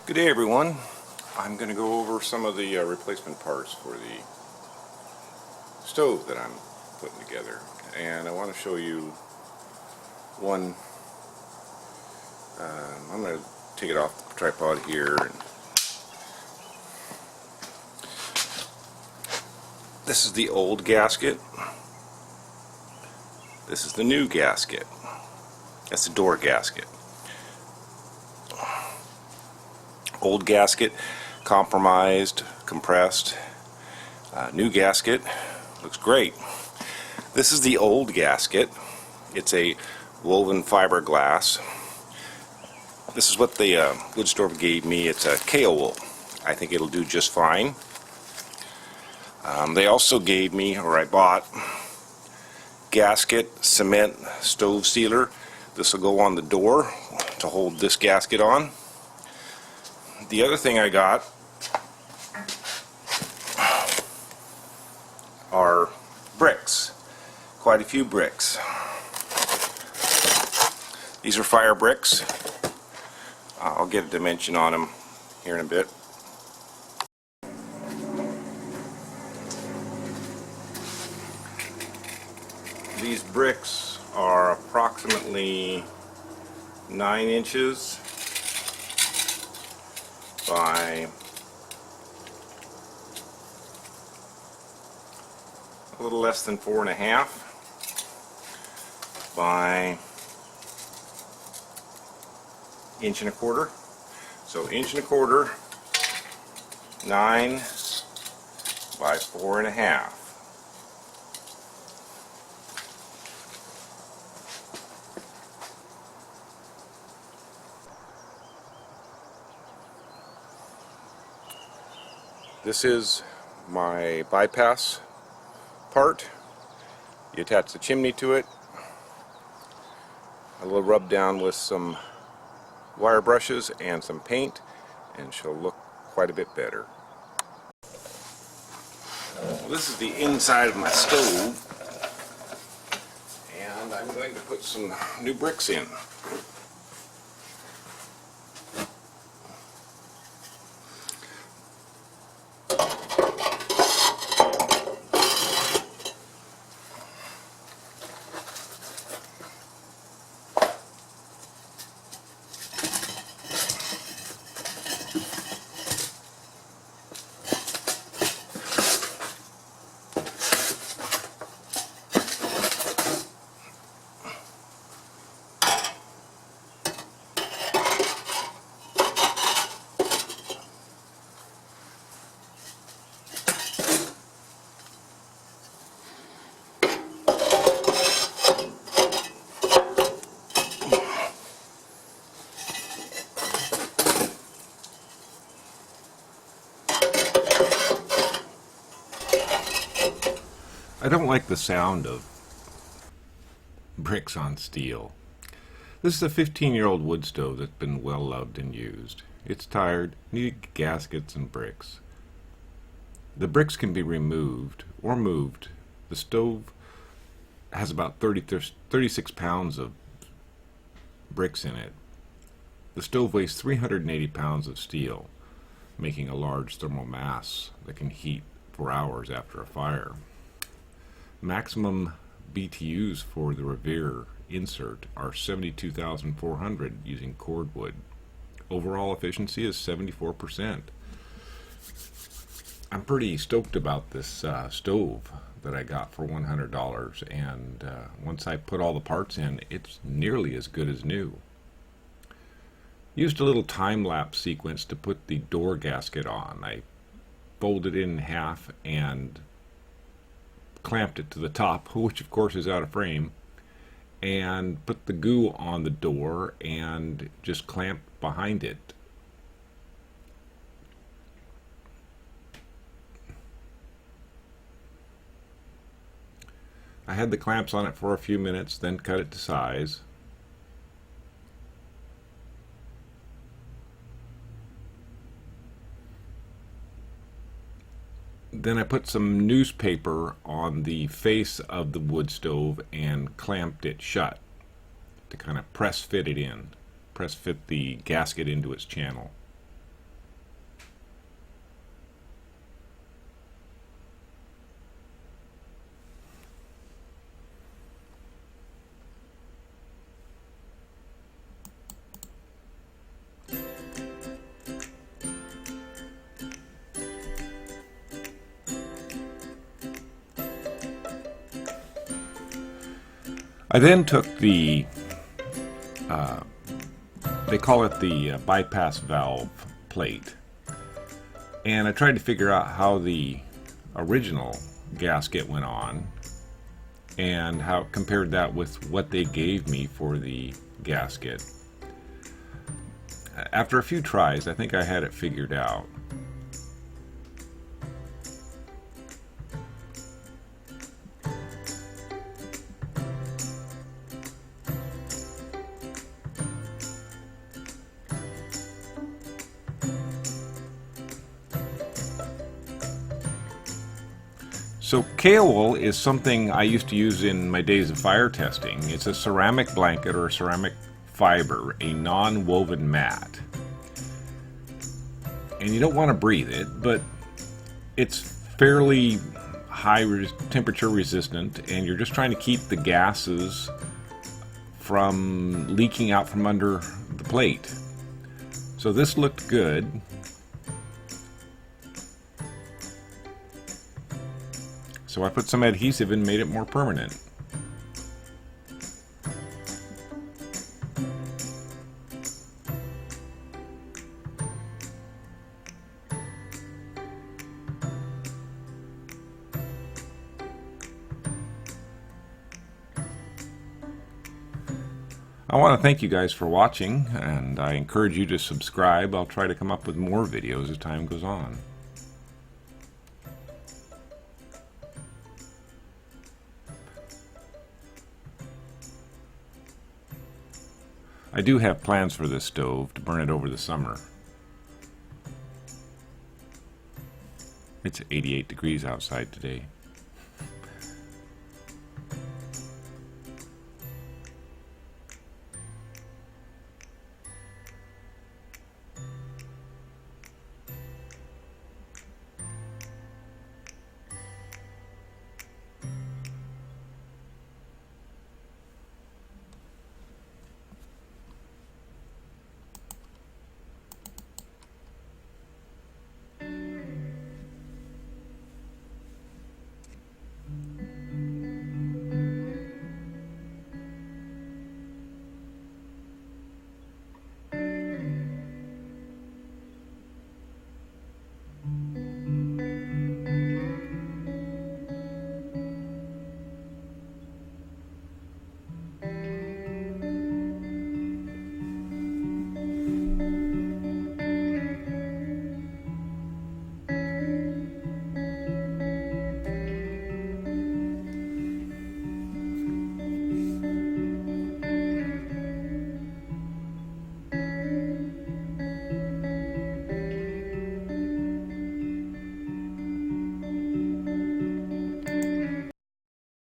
Good day, everyone. I'm going to go over some of the replacement parts for the stove that I'm putting together, and I want to show you one. I'm going to take it off the tripod here. This is the old gasket. This is the new gasket. That's the door gasket. Old gasket, compromised, compressed. New gasket, looks great. This is the old gasket. It's a woven fiberglass. This is what the wood stove gave me. It's a KO wool. I think it'll do just fine. They also gave me, or I bought, gasket cement stove sealer. This will go on the door to hold this gasket on. The other thing I got are bricks, quite a few bricks. These are fire bricks. I'll get a dimension on them here in a bit. These bricks are approximately 9 inches by a little less than 4.5 by 1.25 inches. So 1.25 inches, 9 by 4.5. This is my bypass part. You attach the chimney to it. A little rub down with some wire brushes and some paint, and she'll look quite a bit better. Well, this is the inside of my stove, and I'm going to put some new bricks in. I don't like the sound of bricks on steel. This is a 15-year-old wood stove that's been well loved and used. It's tired, needed gaskets and bricks. The bricks can be removed or moved. The stove has about 36 pounds of bricks in it. The stove weighs 380 pounds of steel, making a large thermal mass that can heat for hours after a fire. Maximum BTUs for the Revere insert are 72,400 using cordwood. Overall efficiency is 74%. I'm pretty stoked about this stove that I got for $100, and once I put all the parts in, it's nearly as good as new. Used a little time-lapse sequence to put the door gasket on. I folded it in half and clamped it to the top, which of course is out of frame, and put the goo on the door and just clamped behind it. I had the clamps on it for a few minutes, then cut it to size. Then I put some newspaper on the face of the wood stove and clamped it shut to kind of press fit it in, press fit the gasket into its channel. I then took the, they call it the bypass valve plate, and I tried to figure out how the original gasket went on and how compared that with what they gave me for the gasket. After a few tries, I think I had it figured out. So kaolin is something I used to use in my days of fire testing. It's a ceramic blanket or a ceramic fiber, a non-woven mat. And you don't want to breathe it, but it's fairly high temperature resistant, and you're just trying to keep the gases from leaking out from under the plate. So this looked good. So I put some adhesive and made it more permanent. I want to thank you guys for watching, and I encourage you to subscribe. I'll try to come up with more videos as time goes on. I do have plans for this stove to burn it over the summer. It's 88 degrees outside today.